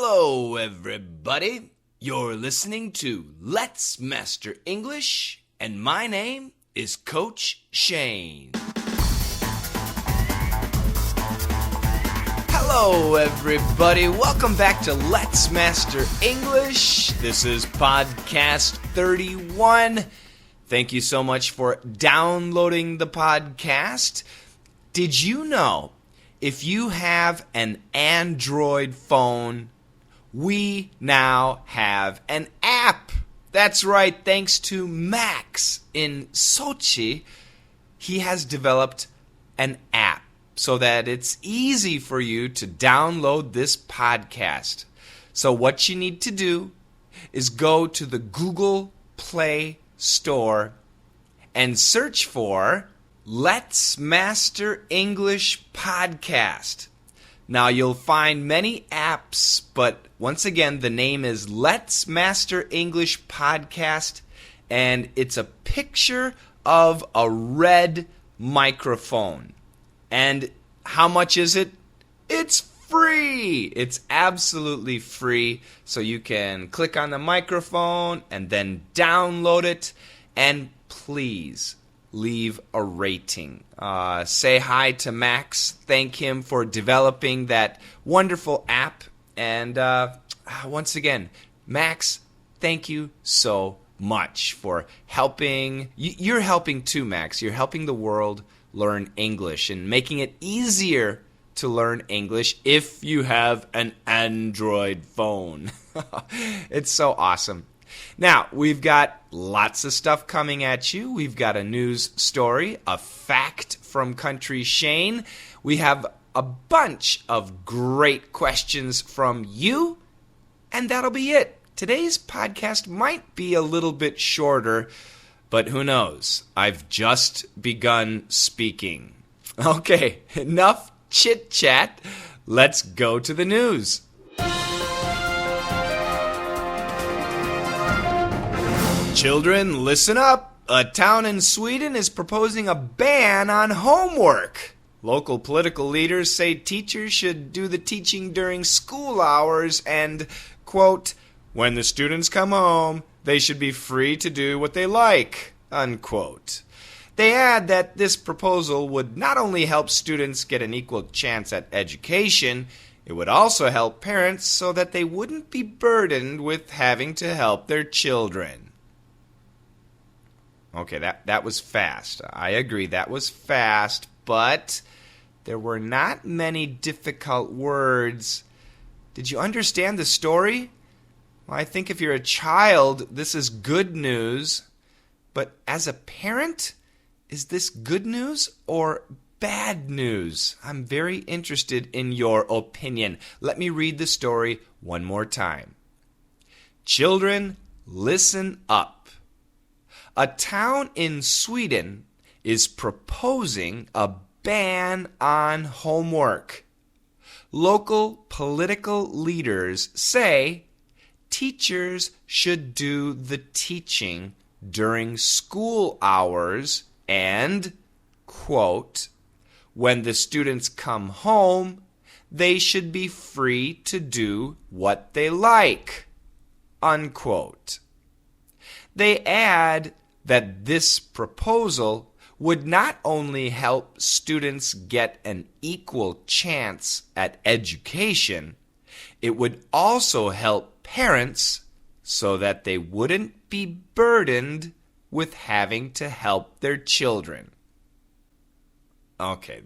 Hello, everybody. You're listening to Let's Master English, and my name is Coach Shane. Hello, everybody. Welcome back to Let's Master English. This is podcast 31. Thank you so much for downloading the podcast. Did you know if you have an Android phone, we now have an app? That's right, thanks to Max in Sochi, he has developed an app so that it's easy for you to download this podcast. So what you need to do is go to the Google Play Store and search for Let's Master English Podcast. Now, you'll find many apps, but once again, the name is Let's Master English Podcast, and it's a picture of a red microphone. And how much is it? It's free! It's absolutely free, so you can click on the microphone and then download it, and please leave a rating. Say hi to Max. Thank him for developing that wonderful app. And once again, Max, thank you so much for helping. You're helping too, Max. You're helping the world learn English and making it easier to learn English if you have an Android phone. It's so awesome. Now, we've got lots of stuff coming at you. We've got a news story, a fact from Country Shane. We have a bunch of great questions from you, and that'll be it. Today's podcast might be a little bit shorter, but who knows? I've just begun speaking. Okay, enough chit-chat. Let's go to the news. Children, listen up. A town in Sweden is proposing a ban on homework. Local political leaders say teachers should do the teaching during school hours and, quote, when the students come home, they should be free to do what they like, unquote. They add that this proposal would not only help students get an equal chance at education, it would also help parents so that they wouldn't be burdened with having to help their children. Okay, that was fast. I agree, that was fast, but there were not many difficult words. Did you understand the story? Well, I think if you're a child, this is good news. But as a parent, is this good news or bad news? I'm very interested in your opinion. Let me read the story one more time. Children, listen up. A town in Sweden is proposing a ban on homework. Local political leaders say teachers should do the teaching during school hours and, quote, when the students come home, they should be free to do what they like, unquote. They add that this proposal would not only help students get an equal chance at education, it would also help parents so that they wouldn't be burdened with having to help their children. Okay,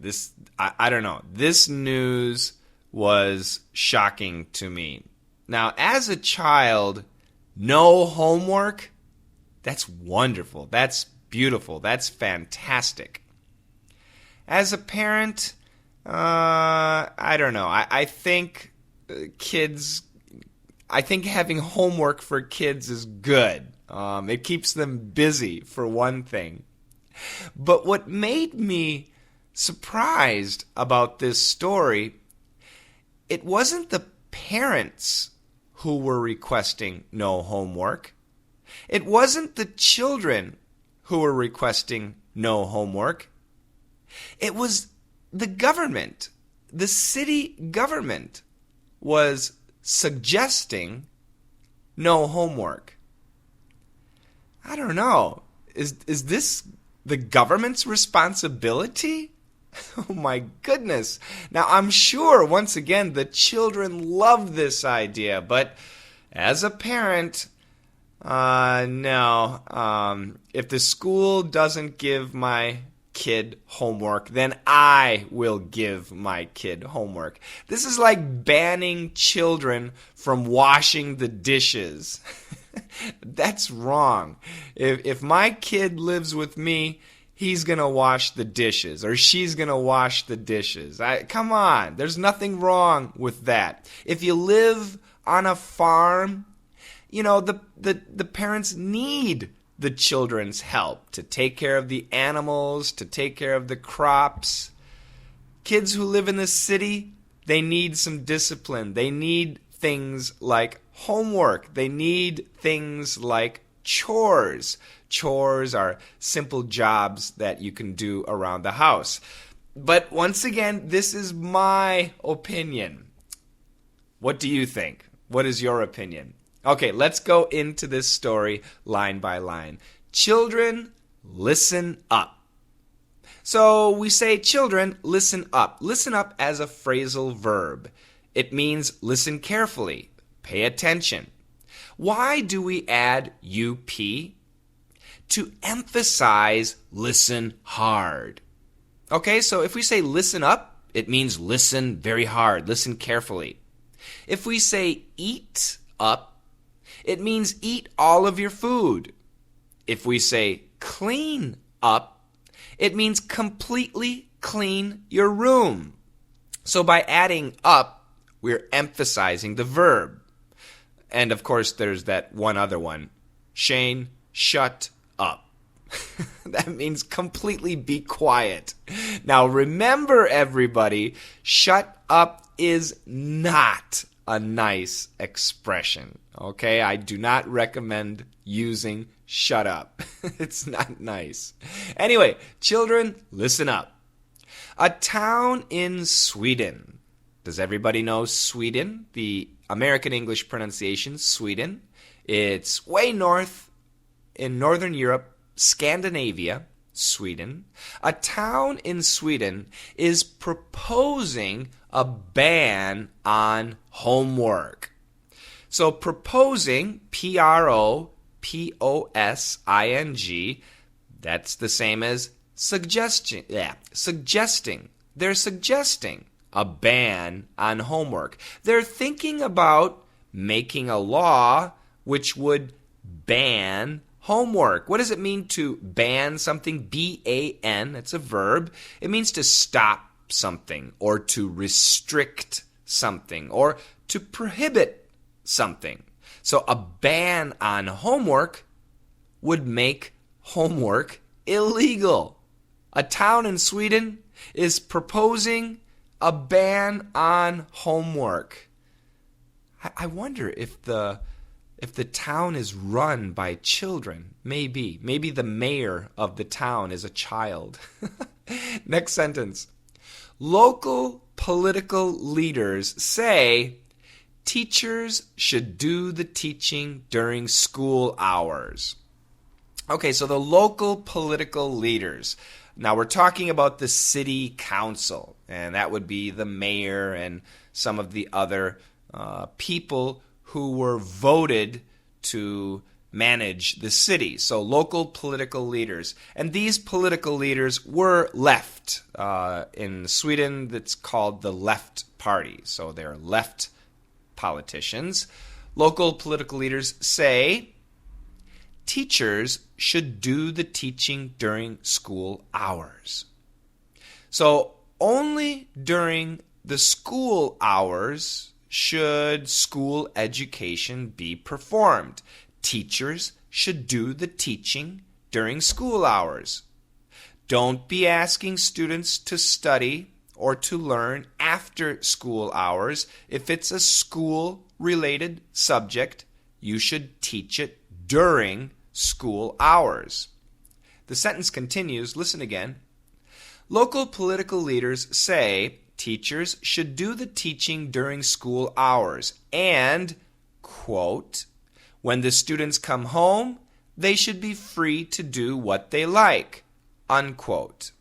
I don't know. This news was shocking to me. Now, as a child, no homework? That's wonderful. That's beautiful. That's fantastic. As a parent, I don't know. I think having homework for kids is good. It keeps them busy, for one thing. But what made me surprised about this story, it wasn't the parents who were requesting no homework. It wasn't the children who were requesting no homework. It was the government. The city government was suggesting no homework? I don't know. Is this the government's responsibility? Oh my goodness. Now I'm sure, once again, the children love this idea, but as a parent, no. If the school doesn't give my kid homework, then I will give my kid homework. This is like banning children from washing the dishes. That's wrong. If my kid lives with me, he's going to wash the dishes, or she's going to wash the dishes. Come on, there's nothing wrong with that. If you live on a farm, the parents need the children's help to take care of the animals, to take care of the crops. Kids who live in the city, they need some discipline. They need things like homework. They need things like chores. Chores are simple jobs that you can do around the house. But once again, this is my opinion. What do you think? What is your opinion? Okay, let's go into this story line by line. Children, listen up. So we say, children, listen up. Listen up as a phrasal verb. It means listen carefully, pay attention. Why do we add UP? To emphasize listen hard. Okay, so if we say listen up, it means listen very hard, listen carefully. If we say eat up, it means eat all of your food. If we say clean up, it means completely clean your room. So by adding up, we're emphasizing the verb. And of course, there's that one other one. Shane, shut up. That means completely be quiet. Now remember, everybody, shut up is not a nice expression. Okay, I do not recommend using shut up. It's not nice. Anyway, children, listen up. A town in Sweden. Does everybody know Sweden? The American English pronunciation, Sweden. It's way north in Northern Europe, Scandinavia, Sweden. A town in Sweden is proposing a ban on homework. So proposing, P-R-O-P-O-S-I-N-G, that's the same as suggesting. They're suggesting a ban on homework. They're thinking about making a law which would ban homework. What does it mean to ban something? B-A-N, that's a verb. It means to stop something, or to restrict something, or to prohibit something. So a ban on homework would make homework illegal. A town in Sweden is proposing a ban on homework. I wonder if the town is run by children. Maybe the mayor of the town is a child. Next sentence. Local political leaders say teachers should do the teaching during school hours. Okay, so the local political leaders. Now we're talking about the city council, and that would be the mayor and some of the other people who were voted to manage the city. So local political leaders. And these political leaders were left. In Sweden, that's called the left party. So they're left politicians. Local political leaders say teachers should do the teaching during school hours. So only during the school hours should school education be performed. Teachers should do the teaching during school hours. Don't be asking students to study or to learn after school hours. If it's a school-related subject, you should teach it during school hours. The sentence continues. Listen again. Local political leaders say teachers should do the teaching during school hours. And, quote, when the students come home, they should be free to do what they like, unquote.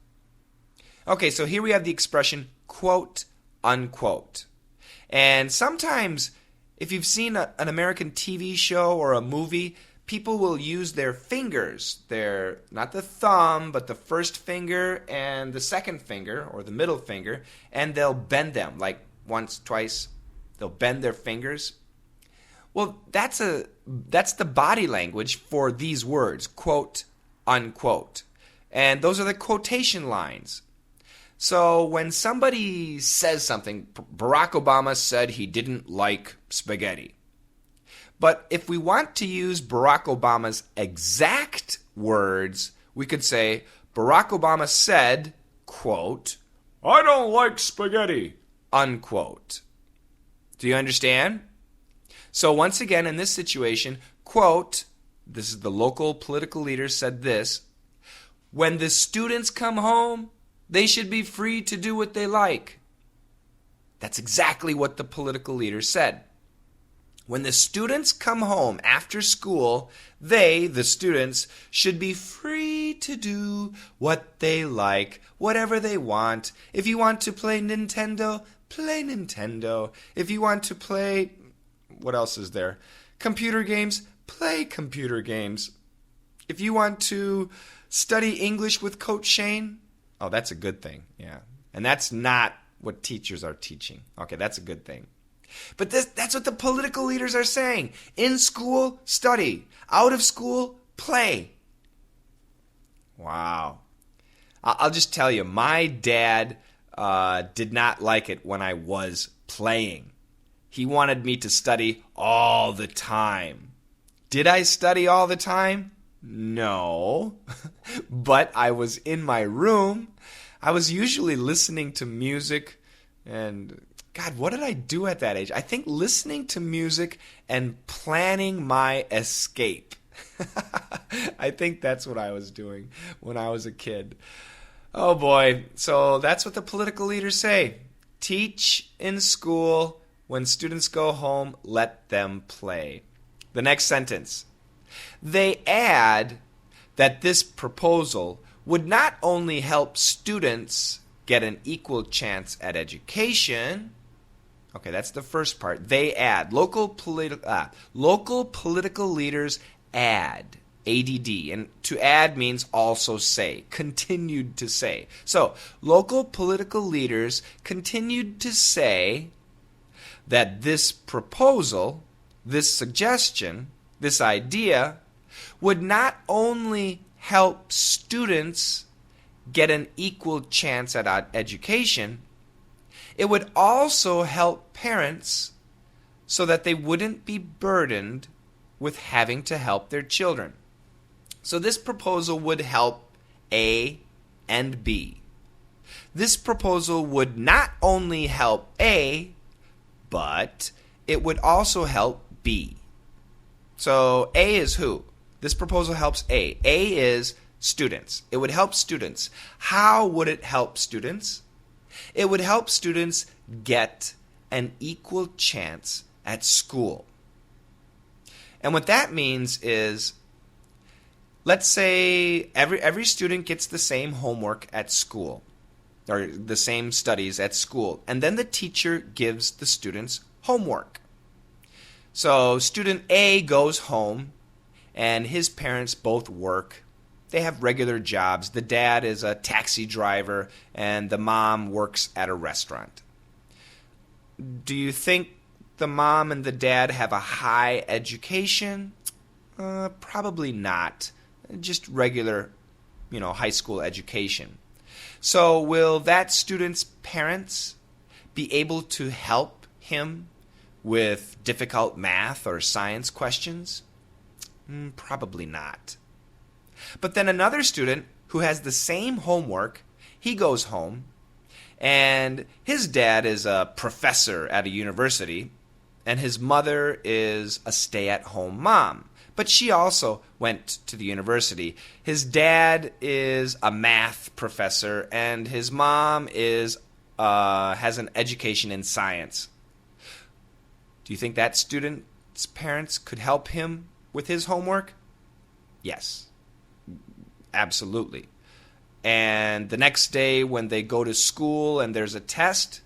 Okay, so here we have the expression quote, unquote. And sometimes, if you've seen an American TV show or a movie, people will use their fingers, not the thumb, but the first finger and the second finger, or the middle finger, and they'll bend them, like once, twice. They'll bend their fingers. Well, that's the body language for these words, quote, unquote. And those are the quotation lines. So when somebody says something, Barack Obama said he didn't like spaghetti. But if we want to use Barack Obama's exact words, we could say, Barack Obama said, quote, I don't like spaghetti, unquote. Do you understand? So once again, in this situation, quote, this is the local political leader said this, when the students come home, they should be free to do what they like. That's exactly what the political leader said. When the students come home after school, they, the students, should be free to do what they like, whatever they want. If you want to play Nintendo, play Nintendo. If you want to play, what else is there? Computer games, play computer games. If you want to study English with Coach Shane, oh, that's a good thing, yeah. And that's not what teachers are teaching. Okay, that's a good thing. But that's what the political leaders are saying. In school, study. Out of school, play. Wow. I'll just tell you, my dad did not like it when I was playing. He wanted me to study all the time. Did I study all the time? No. But I was in my room. I was usually listening to music and God, what did I do at that age? I think listening to music and planning my escape. I think that's what I was doing when I was a kid. Oh boy, so that's what the political leaders say. Teach in school. When students go home, let them play. The next sentence. They add that this proposal would not only help students get an equal chance at education. Okay, that's the first part. They add. Local political leaders add. ADD. And to add means also say. Continued to say. So, local political leaders continued to say that this proposal, this suggestion, this idea would not only help students get an equal chance at education, it would also help parents so that they wouldn't be burdened with having to help their children. So this proposal would help A and B. This proposal would not only help A, but it would also help B. So A is who? This proposal helps A. A is students. It would help students. How would it help students? It would help students get an equal chance at school. And what that means is, let's say every student gets the same homework at school, or the same studies at school, and then the teacher gives the students homework. So student A goes home, and his parents both work. They have regular jobs. The dad is a taxi driver, and the mom works at a restaurant. Do you think the mom and the dad have a high education? Probably not. Just regular, high school education. So will that student's parents be able to help him with difficult math or science questions? Probably not. But then another student who has the same homework, he goes home, and his dad is a professor at a university, and his mother is a stay-at-home mom. But she also went to the university. His dad is a math professor, and his mom is has an education in science. Do you think that student's parents could help him with his homework? Yes, absolutely. And the next day when they go to school and there's a test,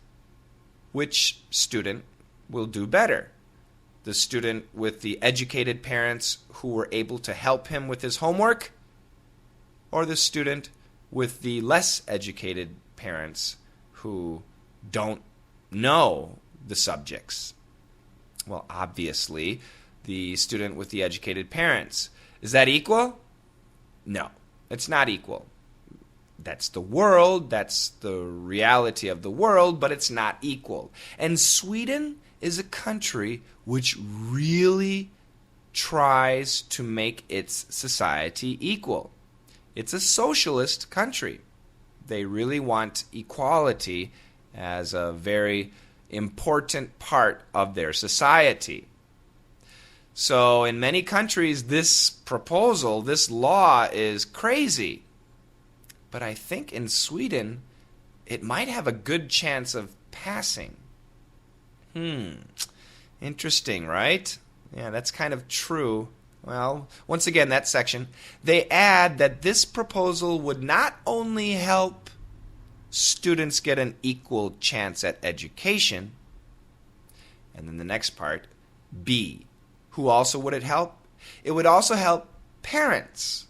which student will do better? The student with the educated parents who were able to help him with his homework, or the student with the less educated parents who don't know the subjects? Well, obviously, the student with the educated parents. Is that equal? No, it's not equal. That's the world, that's the reality of the world, but it's not equal. And Sweden is a country which really tries to make its society equal. It's a socialist country. They really want equality as a very important part of their society. So in many countries, this proposal, this law is crazy. But I think in Sweden, it might have a good chance of passing. Interesting, right? Yeah, that's kind of true. Well, once again, that section. They add that this proposal would not only help students get an equal chance at education, and then the next part, B, who also would it help? It would also help parents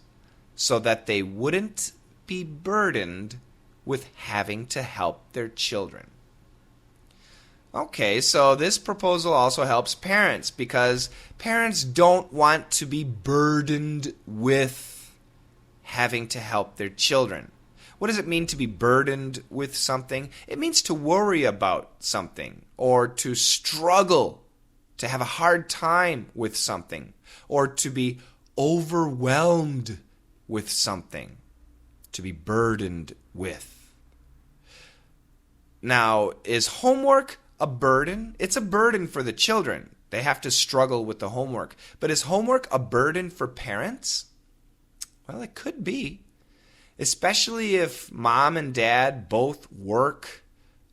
so that they wouldn't be burdened with having to help their children. Okay, so this proposal also helps parents because parents don't want to be burdened with having to help their children. What does it mean to be burdened with something? It means to worry about something or to struggle, to have a hard time with something, or to be overwhelmed with something, to be burdened with. Now, is homework a burden? It's a burden for the children. They have to struggle with the homework. But is homework a burden for parents? Well, it could be. Especially if mom and dad both work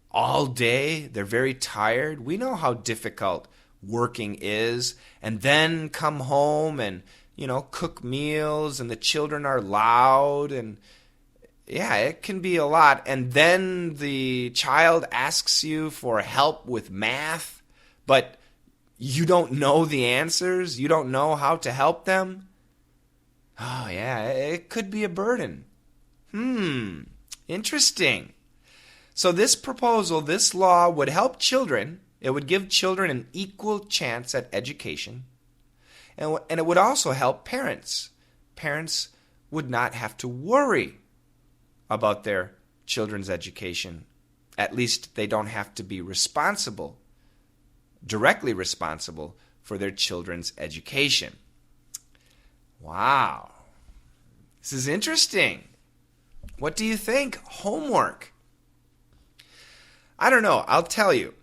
all day. They're very tired. We know how difficult working is. And then come home and, cook meals, and the children are loud, and yeah, it can be a lot. And then the child asks you for help with math, but you don't know the answers. You don't know how to help them. Oh, yeah, it could be a burden. Interesting. So this proposal, this law would help children. It would give children an equal chance at education. And it would also help parents. Parents would not have to worry about their children's education. At least they don't have to be directly responsible for their children's education. Wow. This is interesting. What do you think? Homework. I don't know. I'll tell you.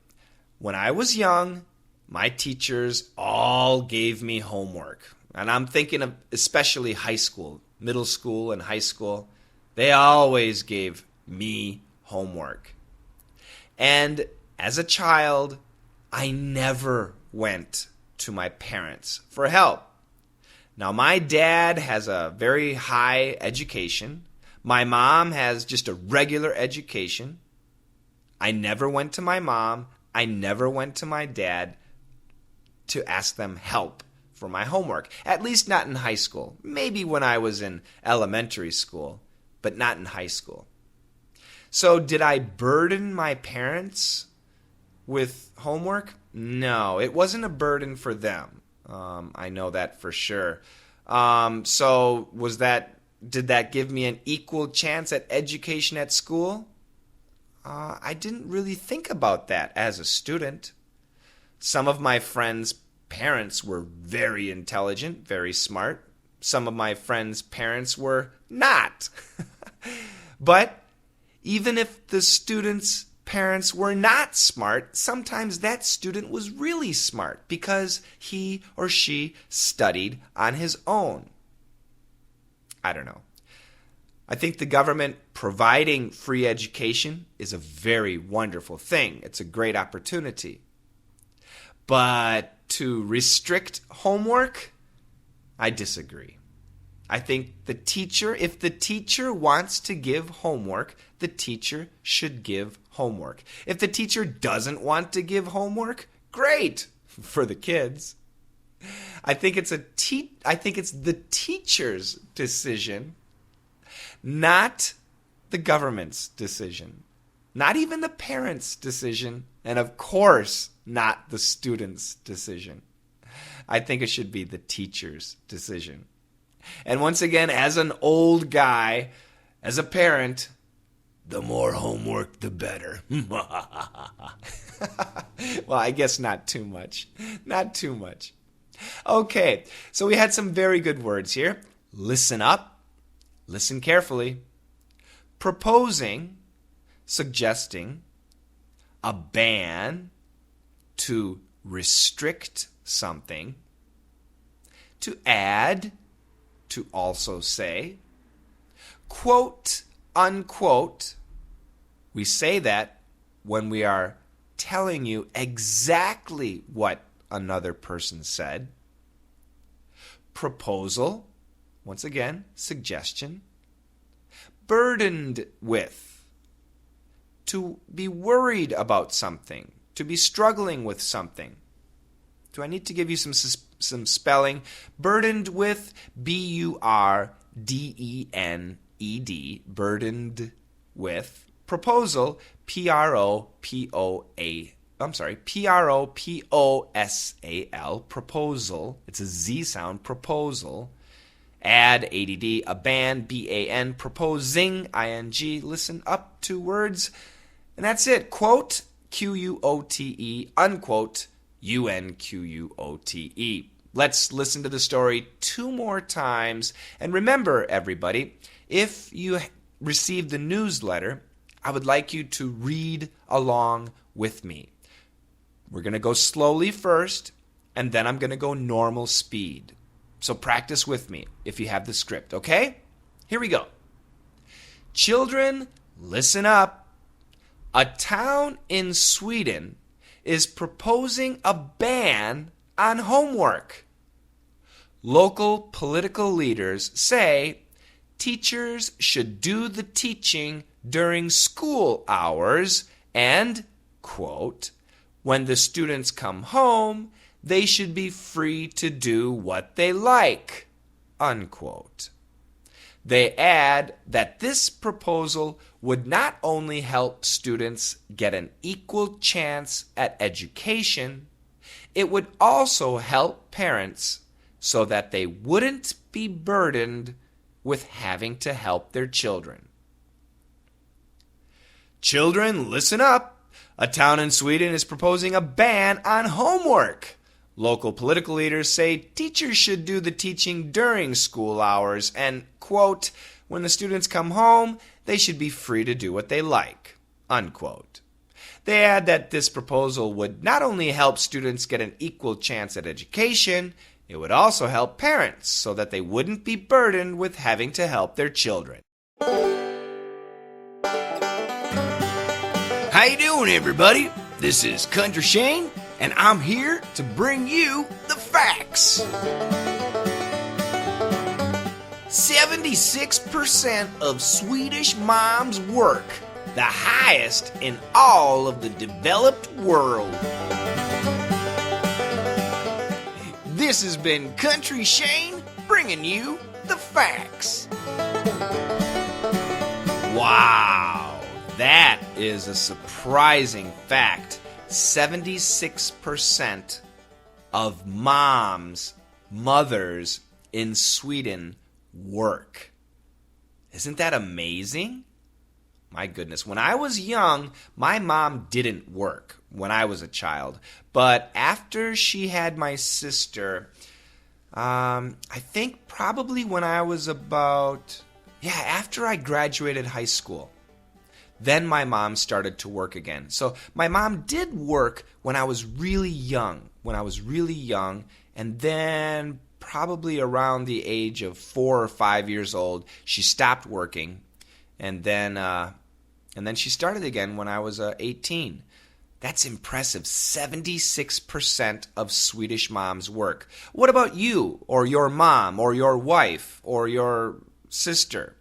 When I was young, my teachers all gave me homework. And I'm thinking of especially high school, middle school and high school. They always gave me homework. And as a child, I never went to my parents for help. Now, my dad has a very high education. My mom has just a regular education. I never went to my mom. I never went to my dad to ask them help for my homework. At least not in high school. Maybe when I was in elementary school, but not in high school. So did I burden my parents with homework? No, it wasn't a burden for them. I know that for sure. So did that give me an equal chance at education at school? I didn't really think about that as a student. Some of my friends' parents were very intelligent, very smart. Some of my friends' parents were not. But even if the student's parents were not smart, sometimes that student was really smart because he or she studied on his own. I don't know. I think the government providing free education is a very wonderful thing. It's a great opportunity. But to restrict homework, I disagree. I think if the teacher wants to give homework, the teacher should give homework. If the teacher doesn't want to give homework, great for the kids. I think it's the teacher's decision, not the government's decision, not even the parents' decision, and of course, not the student's decision. I think it should be the teacher's decision. And once again, as an old guy, as a parent, the more homework, the better. Well, I guess not too much. Not too much. Okay, so we had some very good words here. Listen up. Listen carefully. Proposing, suggesting, a ban, to restrict something, to add, to also say, quote, unquote. We say that when we are telling you exactly what another person said. Proposal, once again, suggestion. Burdened with, to be worried about something, to be struggling with something. Do I need to give you some spelling? Burdened with, B-U-R-D-E-N-E-D, burdened with. Proposal, P-R-O-P-O-S-A-L, proposal. It's a Z sound, proposal. Add, A-D-D, a ban, B-A-N, proposing, I-N-G. Listen up, 2 words. And that's it. Quote, Q-U-O-T-E, unquote, U-N-Q-U-O-T-E. Let's listen to the story 2 more times. And remember, everybody, if you received the newsletter, I would like you to read along with me. We're going to go slowly first, and then I'm going to go normal speed. So practice with me if you have the script, okay? Here we go. Children, listen up. A town in Sweden is proposing a ban on homework. Local political leaders say teachers should do the teaching during school hours and, quote, when the students come home, they should be free to do what they like, unquote. They add that this proposal would not only help students get an equal chance at education, it would also help parents so that they wouldn't be burdened with having to help their children. Children, listen up. A town in Sweden is proposing a ban on homework. Local political leaders say teachers should do the teaching during school hours and, quote, when the students come home, they should be free to do what they like, unquote. They add that this proposal would not only help students get an equal chance at education, it would also help parents so that they wouldn't be burdened with having to help their children. How you doing, everybody? This is Country Shane, and I'm here to bring you the facts. 76% of Swedish moms work, the highest in all of the developed world. This has been Country Shane bringing you the facts. Wow, that is a surprising fact. 76% of mothers in Sweden work. Isn't that amazing? My goodness. When I was young, my mom didn't work when I was a child. But after she had my sister, I think probably when I was after I graduated high school, then my mom started to work again. So my mom did work when I was really young. And then probably around the age of 4 or 5 years old. She stopped working, and then she started again when I was 18. That's impressive. 76% of Swedish moms work. What about you, or your mom, or your wife, or your sister,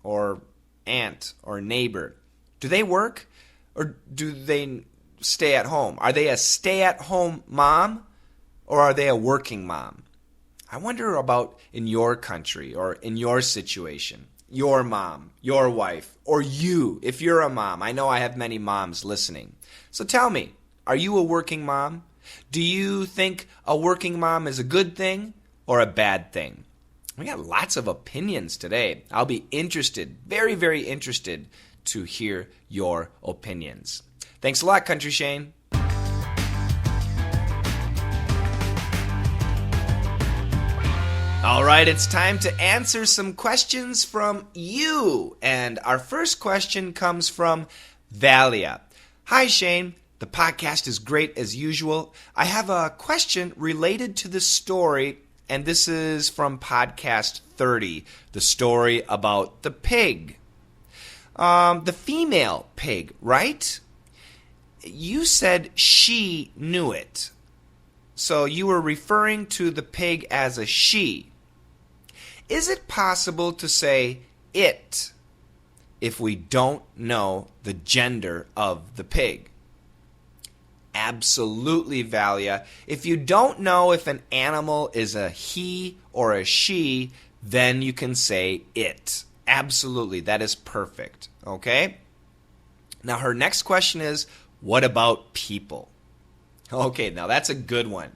or aunt, or neighbor? Do they work, or do they stay at home? Are they a stay-at-home mom, or are they a working mom? I wonder about in your country or in your situation. Your mom, your wife, or you, if you're a mom. I know I have many moms listening. So tell me, are you a working mom? Do you think a working mom is a good thing or a bad thing? We got lots of opinions today. I'll be interested, very, very interested to hear your opinions. Thanks a lot, Country Shane. All right, it's time to answer some questions from you. And our first question comes from Valia. Hi, Shane. The podcast is great as usual. I have a question related to the story, and this is from podcast 30, the story about the pig. The female pig, right? You said she knew it. So you were referring to the pig as a she. Is it possible to say it if we don't know the gender of the pig? Absolutely, Valia. If you don't know if an animal is a he or a she, then you can say it. Absolutely, that is perfect. Okay? Now her next question is, what about people? Okay, now that's a good one.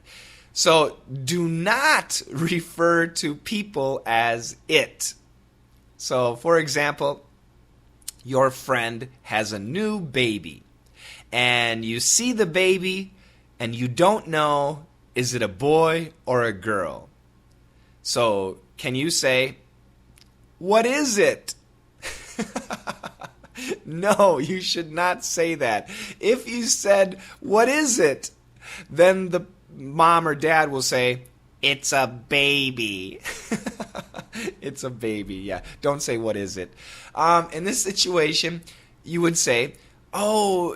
So do not refer to people as it. So for example, your friend has a new baby, and you see the baby and you don't know, is it a boy or a girl? So can you say, what is it? No, you should not say that. If you said, what is it? Then the mom or dad will say, it's a baby. It's a baby, yeah. Don't say, what is it? In this situation, you would say, oh,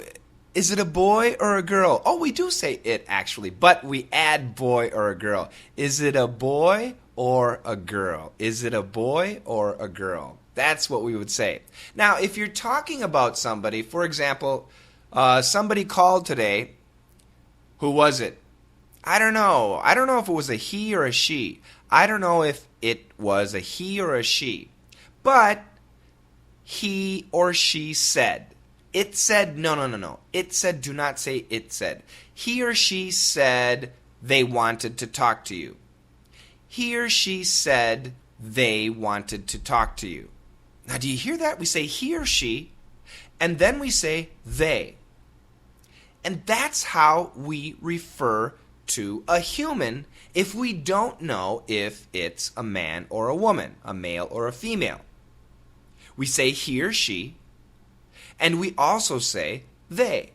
is it a boy or a girl? Oh, we do say it, actually, but we add boy or a girl. Is it a boy or a girl? Is it a boy or a girl? That's what we would say. Now, if you're talking about somebody, for example, somebody called today. Who was it? I don't know. I don't know if it was a he or a she. I don't know if it was a he or a she. But he or she said. It said, no. It said, do not say it said. He or she said they wanted to talk to you. He or she said they wanted to talk to you. Now, do you hear that? We say he or she, and then we say they. And that's how we refer to a human if we don't know if it's a man or a woman, a male or a female. We say he or she, and we also say they.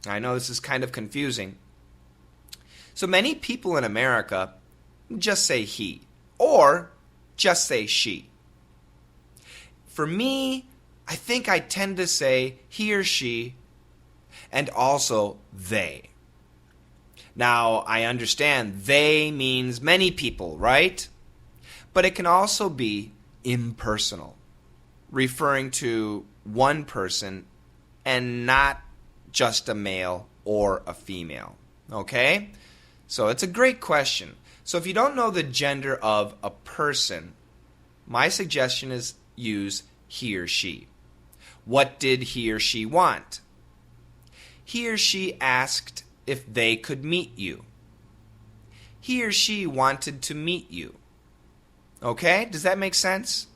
I know this is kind of confusing. So many people in America just say he or just say she. For me, I think I tend to say he or she and also they. Now, I understand they means many people, right? But it can also be impersonal, referring to one person and not just a male or a female. Okay? So it's a great question. So if you don't know the gender of a person, my suggestion is use he or she. What did he or she want? He or she asked if they could meet you. He or she wanted to meet you. Okay? Does that make sense?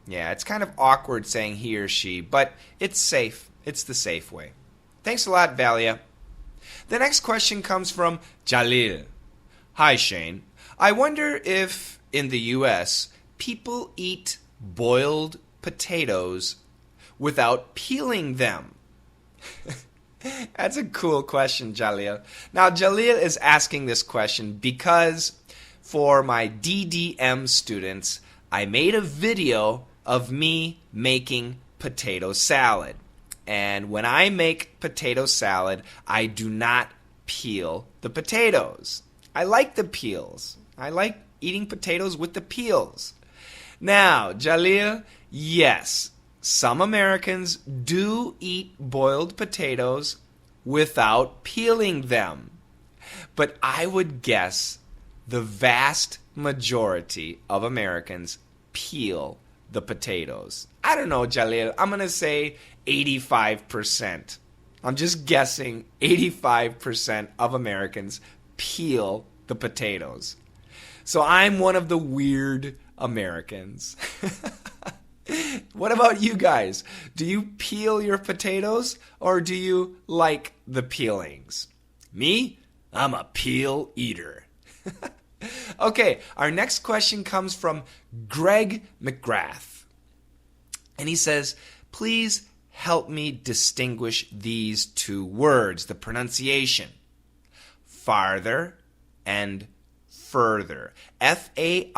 Yeah, it's kind of awkward saying he or she, but it's safe. It's the safe way. Thanks a lot, Valia. The next question comes from Jalil. Hi, Shane. I wonder if in the U.S. people eat boiled potatoes without peeling them. That's a cool question, Jalil. Now, Jalil is asking this question because for my DDM students, I made a video of me making potato salad. And when I make potato salad, I do not peel the potatoes. I like the peels. I like eating potatoes with the peels. Now, Jalil, yes, some Americans do eat boiled potatoes without peeling them. But I would guess the vast majority of Americans peel the potatoes. I don't know, Jalil. I'm going to say 85%. I'm just guessing 85% of Americans peel the potatoes. So I'm one of the weird Americans. What about you guys? Do you peel your potatoes or do you like the peelings? Me? I'm a peel eater. Okay, our next question comes from Greg McGrath. And he says, please help me distinguish these two words, the pronunciation. Farther and further. F-A-R-T-H-E-R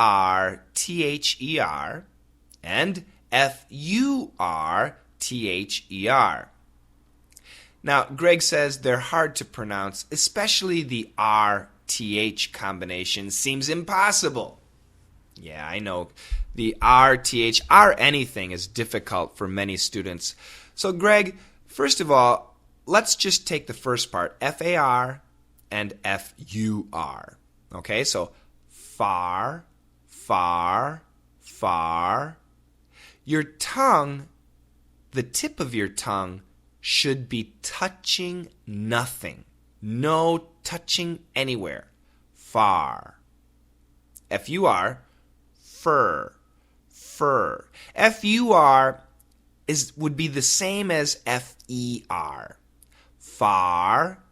and F-U-R-T-H-E-R. Now, Greg says they're hard to pronounce, especially the R-T-H combination seems impossible. Yeah, I know. The R-T-H, R anything is difficult for many students. So, Greg, first of all, let's just take the first part, F-A-R and F-U-R. Okay, so far, far, far. Your tongue, the tip of your tongue, should be touching nothing. No touching anywhere. Far. F-U-R, fur, fur. F-U-R would be the same as F-E-R. Far,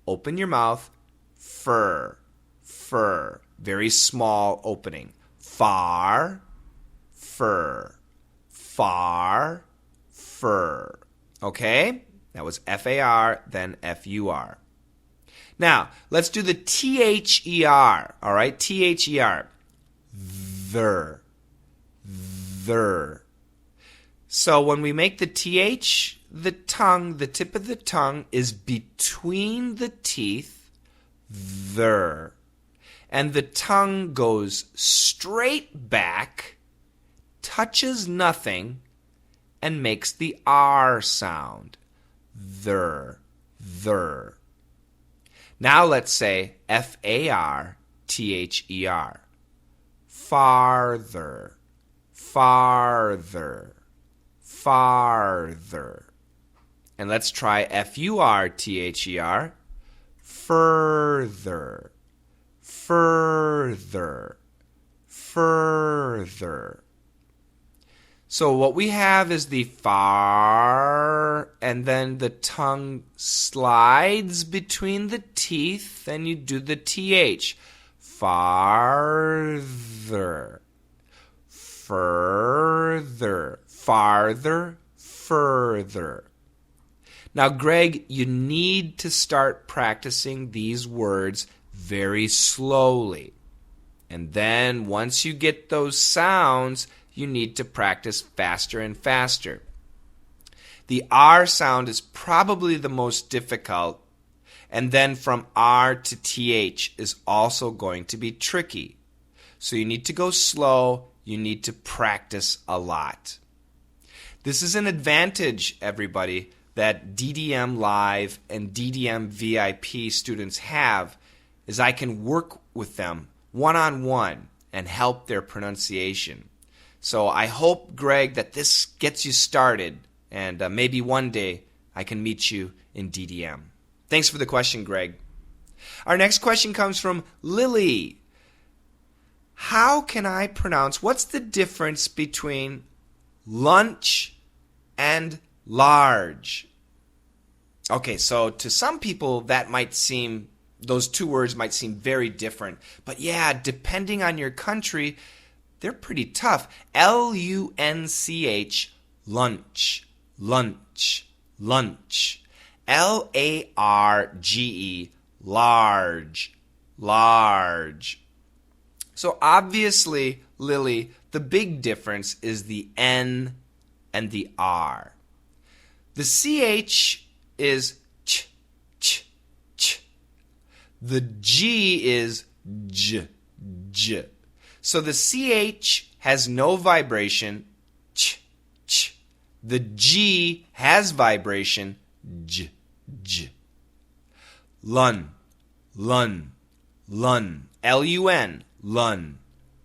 open your mouth, fur, fur. Very small opening. Far, fur, far, fur. Okay? That was F-A-R, then F-U-R. Now, let's do the T-H-E-R. All right? T-H-E-R. There. There. So when we make the T-H, the tongue, the tip of the tongue is between the teeth. There. And the tongue goes straight back, touches nothing, and makes the R sound. There. There. Now let's say F-A-R-T-H-E-R. Farther. Farther. Farther. And let's try F-U-R-T-H-E-R. Further. Further. Further. So what we have is the far, and then the tongue slides between the teeth, and you do the TH. Farther. Further. Farther. Further. Now, Greg, you need to start practicing these words very slowly. And then once you get those sounds, you need to practice faster and faster. The R sound is probably the most difficult, and then from R to TH is also going to be tricky. So you need to go slow, you need to practice a lot. This is an advantage, everybody, that DDM Live and DDM VIP students have, is I can work with them one-on-one and help their pronunciation. So I hope, Greg, that this gets you started, and maybe one day I can meet you in DDM. Thanks for the question, Greg. Our next question comes from Lily. How can I pronounce, what's the difference between lunch and large? Okay, so to some people that might seem, those two words might seem very different. But yeah, depending on your country, they're pretty tough. L-U-N-C-H, lunch, lunch, lunch. L-A-R-G-E, large, large. So obviously, Lily, the big difference is the N and the R. The CH is ch, ch, ch. The G is j, j. So the CH has no vibration, ch, ch. The G has vibration, j, j. Lun, lun, lun. L-U-N, lun,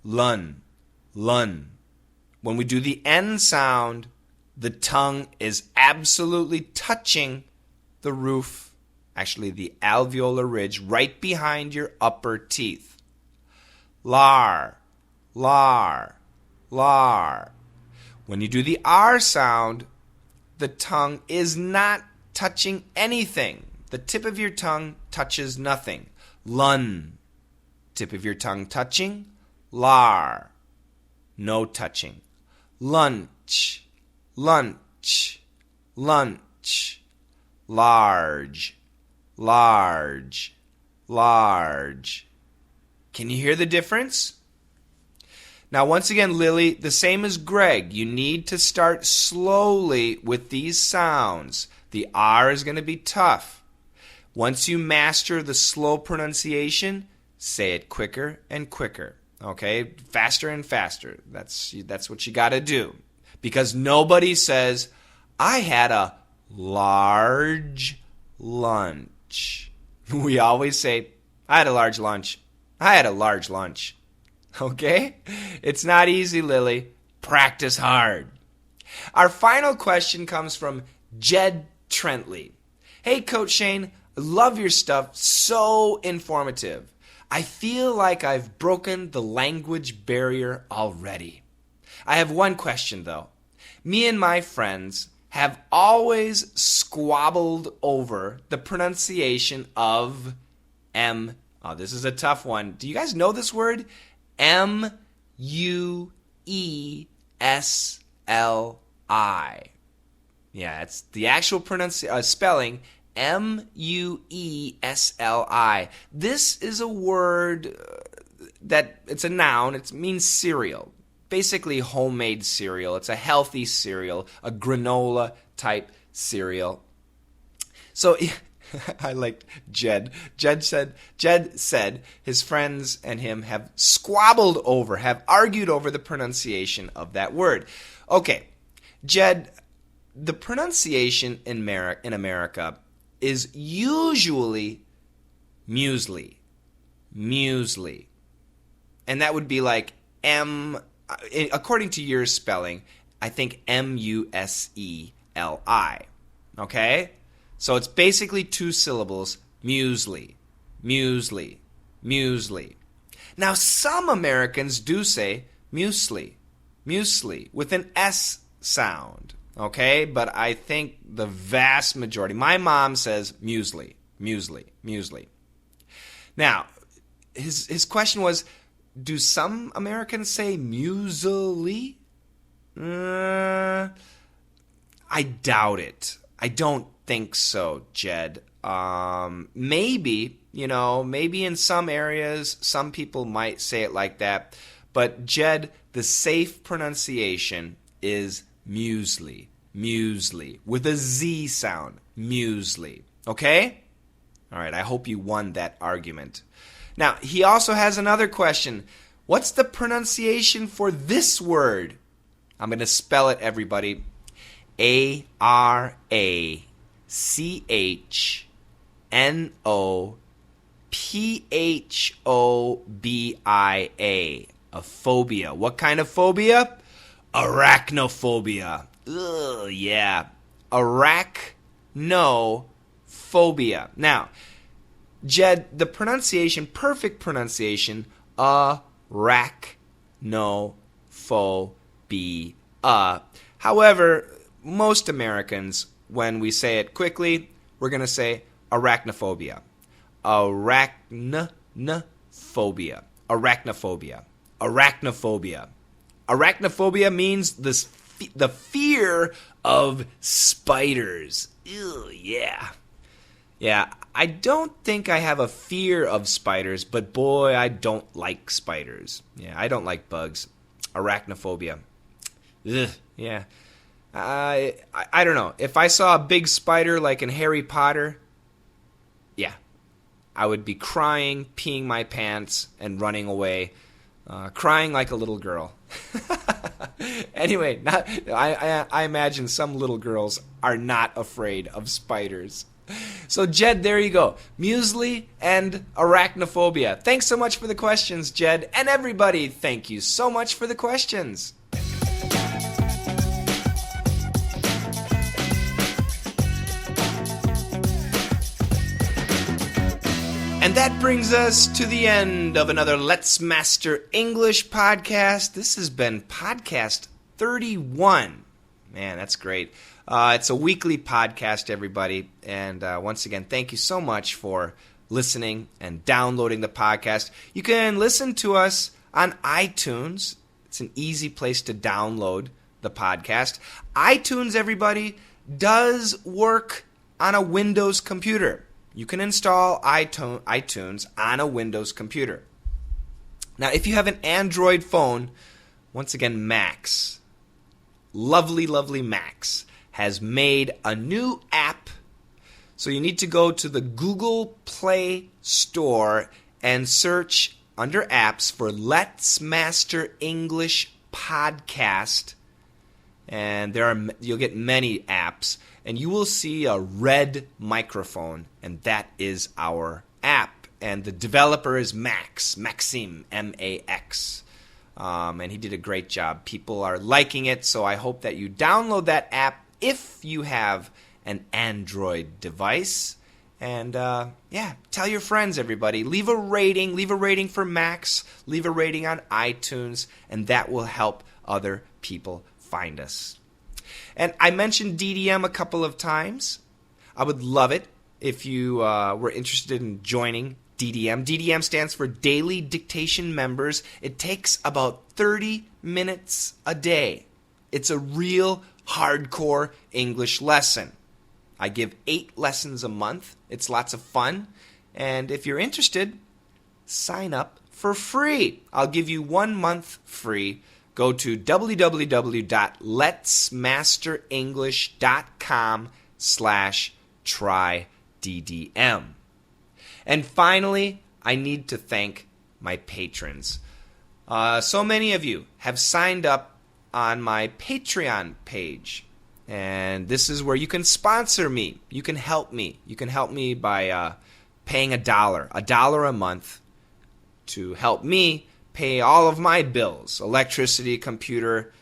lun, lun. When we do the N sound, the tongue is absolutely touching the roof, actually the alveolar ridge, right behind your upper teeth. Lar, lar, lar. When you do the R sound, the tongue is not touching anything. The tip of your tongue touches nothing. Lun. Tip of your tongue touching. Lar. No touching. Lunch. Lunch. Lunch. Large. Large. Large. Can you hear the difference? Now, once again, Lily, the same as Greg. You need to start slowly with these sounds. The R is going to be tough. Once you master the slow pronunciation, say it quicker and quicker. Okay? Faster and faster. That's what you got to do. Because nobody says, I had a large lunch. We always say, I had a large lunch. I had a large lunch. Okay? It's not easy, Lily. Practice hard. Our final question comes from Jed Trentley. Hey, Coach Shane, I love your stuff. So informative. I feel like I've broken the language barrier already. I have one question, though. Me and my friends have always squabbled over the pronunciation of M. Oh, this is a tough one. Do you guys know this word? M-U-E-S-L-I. Yeah, it's the actual spelling, M-U-E-S-L-I. This is a word that, it's a noun, it means cereal. Basically homemade cereal. It's a healthy cereal, a granola type cereal. So I liked Jed. Jed said his friends and him have squabbled over, have argued over the pronunciation of that word. Okay, Jed, the pronunciation in America is usually muesli. Muesli. And that would be like according to your spelling, I think M-U-S-E-L-I. Okay? So it's basically two syllables, muesli, muesli, muesli. Now, some Americans do say muesli, muesli, with an S sound, okay? But I think the vast majority, my mom says muesli, muesli, muesli. Now, his question was, do some Americans say muesli? I doubt it. I don't think so, Jed. Maybe in some areas, some people might say it like that. But Jed, the safe pronunciation is muesli, muesli, with a Z sound, muesli. Okay? All right, I hope you won that argument. Now, he also has another question. What's the pronunciation for this word? I'm going to spell it, everybody. A-R-A-C-H-N-O-P-H-O-B-I-A. A phobia. What kind of phobia? Arachnophobia. Ugh, yeah. Arachnophobia. Now, Jed, the pronunciation, perfect pronunciation, arachnophobia. However, most Americans, when we say it quickly, we're going to say arachnophobia. Arachnophobia. Arachnophobia. Arachnophobia. Arachnophobia means the fear of spiders. Ew, yeah. Yeah, I don't think I have a fear of spiders, but boy, I don't like spiders. Yeah, I don't like bugs. Arachnophobia. Ugh, yeah. I don't know. If I saw a big spider like in Harry Potter, yeah, I would be crying, peeing my pants, and running away, crying like a little girl. Anyway, I imagine some little girls are not afraid of spiders. So, Jed, there you go. Muesli and arachnophobia. Thanks so much for the questions, Jed. And everybody, thank you so much for the questions. And that brings us to the end of another Let's Master English podcast. This has been podcast 31. Man, that's great. It's a weekly podcast, everybody. And once again, thank you so much for listening and downloading the podcast. You can listen to us on iTunes. It's an easy place to download the podcast. iTunes, everybody, does work on a Windows computer. You can install iTunes on a Windows computer. Now, if you have an Android phone, once again, Max, lovely Max, has made a new app. So you need to go to the Google Play Store and search under apps for Let's Master English Podcast. And you'll get many apps. And you will see a red microphone, and that is our app. And the developer is Maxim, M-A-X. And he did a great job. People are liking it, so I hope that you download that app if you have an Android device. And, tell your friends, everybody. Leave a rating for Max. Leave a rating on iTunes, and that will help other people find us. And I mentioned DDM a couple of times. I would love it if you were interested in joining DDM. DDM stands for Daily Dictation Members. It takes about 30 minutes a day. It's a real hardcore English lesson. I give 8 lessons a month. It's lots of fun. And if you're interested, sign up for free. I'll give you 1 month free. Go to www.letsmasterenglish.com/tryddm. And finally, I need to thank my patrons. So many of you have signed up on my Patreon page. And this is where you can sponsor me. You can help me. You can help me by paying $1 a month to help me pay all of my bills, electricity, computer,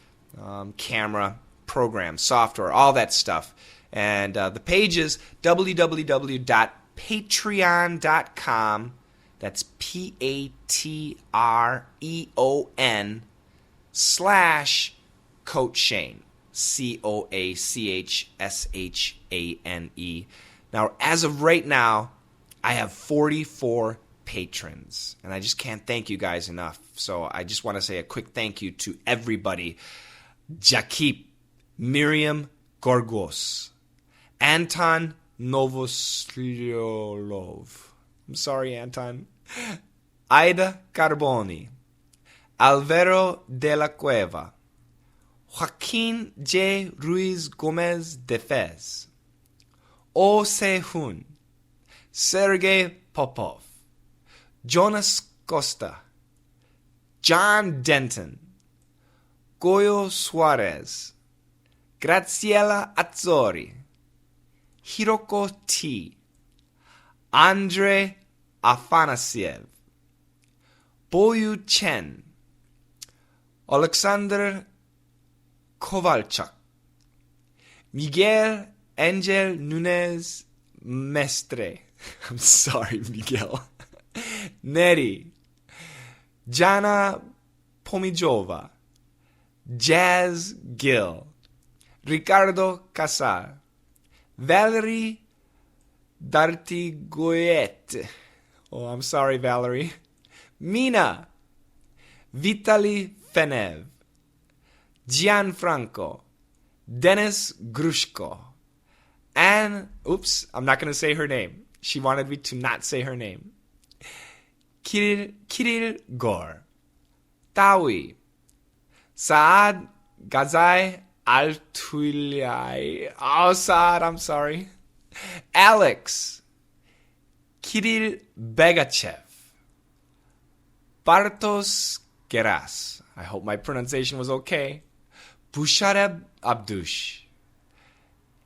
camera, program, software, all that stuff. And the page is www.patreon.com. That's Patreon/Coach Shane. CoachShane. Now, as of right now, I have 44 patrons, and I just can't thank you guys enough. So I just want to say a quick thank you to everybody. Jakip, Miriam Gorgos, Anton Novoslolov. I'm sorry, Anton. Aida Carboni, Alvaro de la Cueva, Joaquin J. Ruiz Gomez de Fez, O Se-hun, Sergey Popov, Jonas Costa, John Denton, Goyo Suarez, Graciela Azzori, Hiroko T, Andre Afanasiev, Boyu Chen, Alexander Kovalchuk, Miguel Angel Nunez Mestre. I'm sorry, Miguel. Neri, Jana Pomijova, Jazz Gill, Ricardo Casar, Valerie Dartigoyet. Oh, I'm sorry, Valerie. Mina, Vitaly Fenev, Gianfranco, Dennis Grushko, I'm not going to say her name. She wanted me to not say her name. Kiril Gor. Tawi. Saad Gazai Altuiliai. Oh, Saad, I'm sorry. Alex. Kirill Begachev. Bartos Geras. I hope my pronunciation was okay. Bushareb Abdush.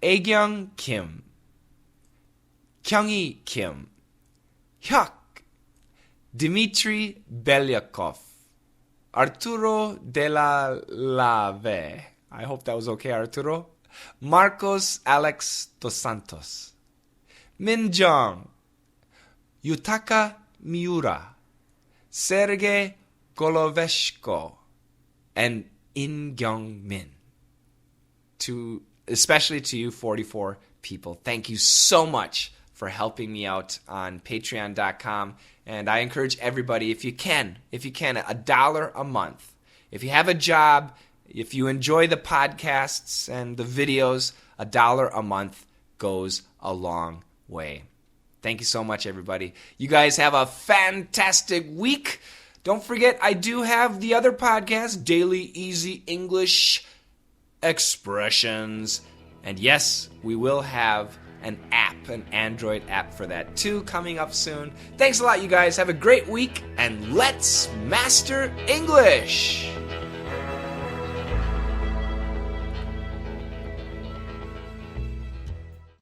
Aegyung Kim. Kyungi Kim. Hyuk. Dmitry Belyakov. Arturo de la Lave. I hope that was okay, Arturo. Marcos Alex dos Santos. Min Jong. Yutaka Miura. Sergei Goloveshko. And In Gyung Min. Especially to you 44 people. Thank you so much for helping me out on patreon.com. And I encourage everybody, if you can, $1 a month. If you have a job, if you enjoy the podcasts and the videos, $1 a month goes a long way. Thank you so much, everybody. You guys have a fantastic week. Don't forget, I do have the other podcast, Daily Easy English Expressions. And yes, we will have an Android app for that too, coming up soon. Thanks a lot, you guys. Have a great week, and let's master English!